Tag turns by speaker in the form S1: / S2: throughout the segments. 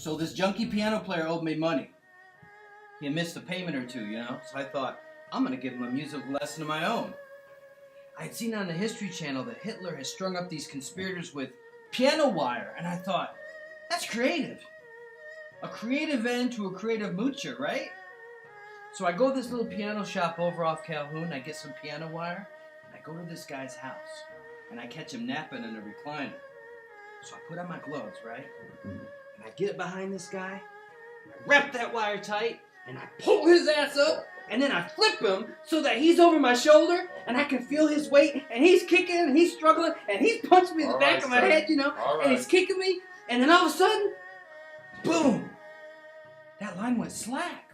S1: So this junky piano player owed me money. He had missed a payment or two, you know? So I thought, I'm gonna give him a musical lesson of my own. I had seen on the History Channel that Hitler has strung up these conspirators with piano wire, and I thought, that's creative. A creative end to a creative moocher, right? So I go to this little piano shop over off Calhoun, I get some piano wire, and I go to this guy's house, and I catch him napping in a recliner. So I put on my gloves, right? And I get behind this guy, I wrap that wire tight, and I pull his ass up, and then I flip him so that he's over my shoulder, and I can feel his weight, and he's kicking, and he's struggling, and he's punching me in the back of my head, you know, and he's kicking me, and then all of a sudden, boom, that line went slack.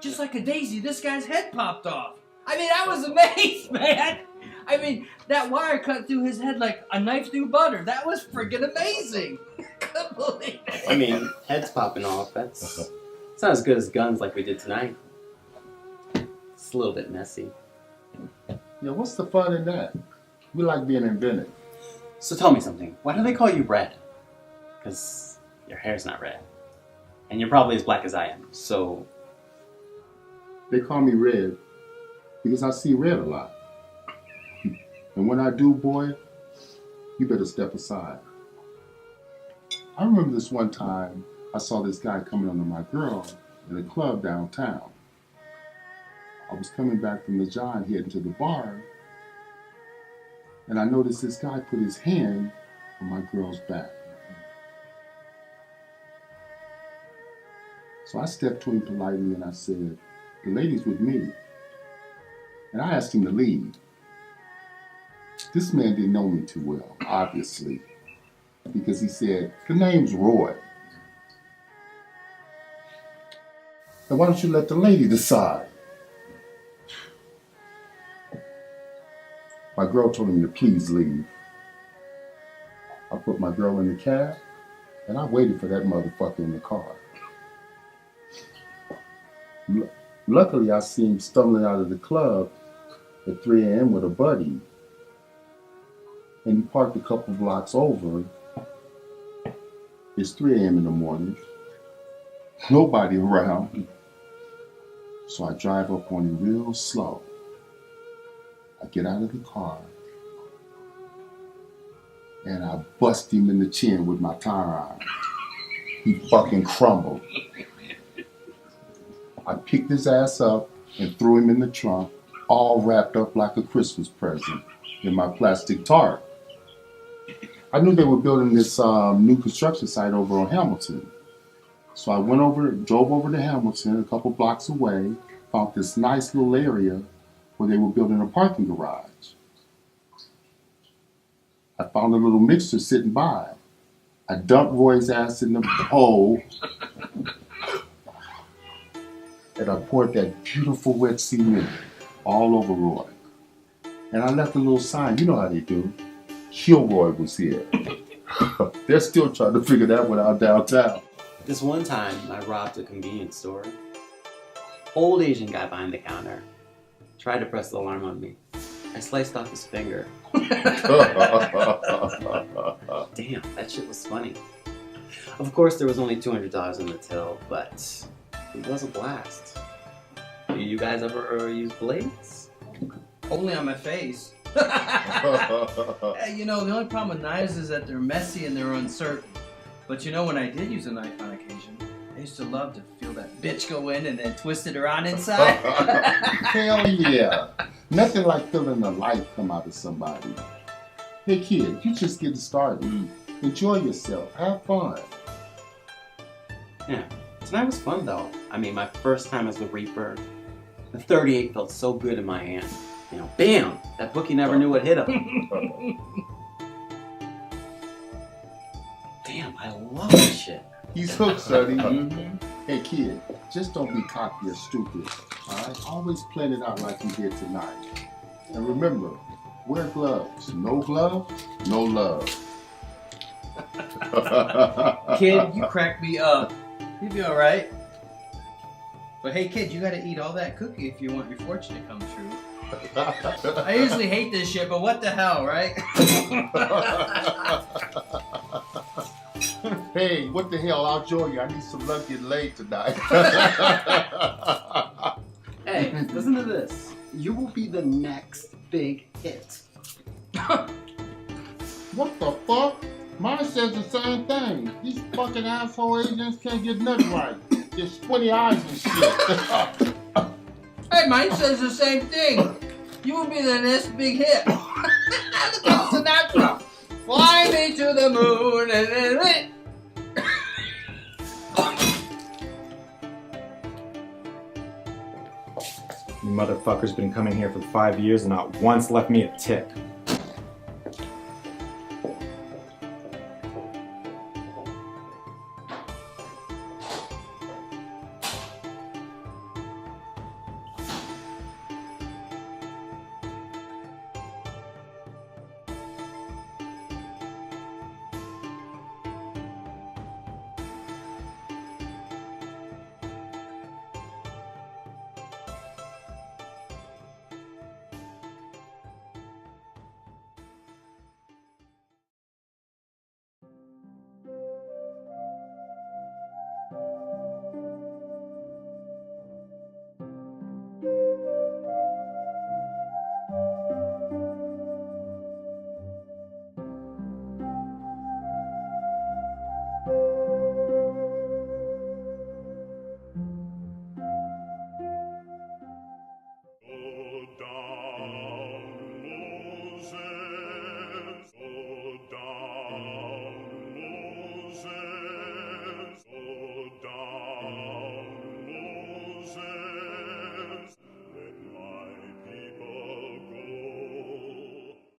S1: Just like a daisy, this guy's head popped off. I mean, I was amazed, man. I mean, that wire cut through his head like a knife through butter. That was friggin' amazing. Couldn't believe it.
S2: I mean, heads popping off, it's not as good as guns like we did tonight. It's a little bit messy.
S3: Yeah, what's the fun in that? We like being inventive.
S2: So tell me something. Why do they call you Red? Because your hair's not red. And you're probably as black as I am, so...
S3: They call me Red because I see red a lot. And when I do, boy, you better step aside. I remember this one time I saw this guy coming under my girl in a club downtown. I was coming back from the John heading to the bar, and I noticed this guy put his hand on my girl's back. So I stepped to him politely and I said, "The lady's with me." And I asked him to leave. This man didn't know me too well, obviously, because he said, "The name's Roy. And why don't you let the lady decide?" My girl told him to please leave. I put my girl in the cab, and I waited for that motherfucker in the car. Luckily, I see him stumbling out of the club at 3 a.m. with a buddy. And he parked a couple blocks over. It's 3 a.m. in the morning. Nobody around. So I drive up on him real slow. I get out of the car. And I bust him in the chin with my tire iron. He fucking crumbled. I picked his ass up and threw him in the trunk, all wrapped up like a Christmas present in my plastic tarp. I knew they were building this new construction site over on Hamilton. So I drove over to Hamilton, a couple blocks away, found this nice little area where they were building a parking garage. I found a little mixer sitting by. I dumped Roy's ass in the hole. And I poured that beautiful wet cement all over Roy. And I left a little sign. You know how they do. Kilroy was here. They're still trying to figure that one out downtown.
S2: This one time, I robbed a convenience store. Old Asian guy behind the counter tried to press the alarm on me. I sliced off his finger. Damn, that shit was funny. Of course, there was only $200 in the till, but it was a blast. Do you guys ever use blades?
S1: Only on my face. You know, the only problem with knives is that they're messy and they're uncertain. But you know, when I did use a knife on occasion, I used to love to feel that bitch go in and then twist it around inside.
S3: Hell yeah. Nothing like feeling the life come out of somebody. Hey kid, you just getting started. Enjoy yourself. Have fun.
S2: Yeah, tonight was fun though. I mean, my first time as the Reaper. The 38 felt so good in my hand. You know, bam! That bookie never knew what hit him. Damn, I love this shit.
S3: He's hooked, Sonny. Hey kid, just don't be cocky or stupid. Alright? Always plan it out like you did tonight. And remember, wear gloves. No glove, no love.
S1: Kid, you crack me up. You'll be alright. But hey kid, you gotta eat all that cookie if you want your fortune to come true. I usually hate this shit, but what the hell, right?
S3: Hey, what the hell? I'll join you. I need some luck getting laid tonight.
S2: Hey, listen to this. You will be the next big hit.
S3: What the fuck? Mine says the same thing. These fucking asshole agents can't get nothing right. Just 20 eyes and shit.
S1: Hey, mine says the same thing. You will be the next big hit. Look at Sinatra. Fly me to the moon and then...
S4: You motherfuckers been coming here for 5 years and not once left me a tip.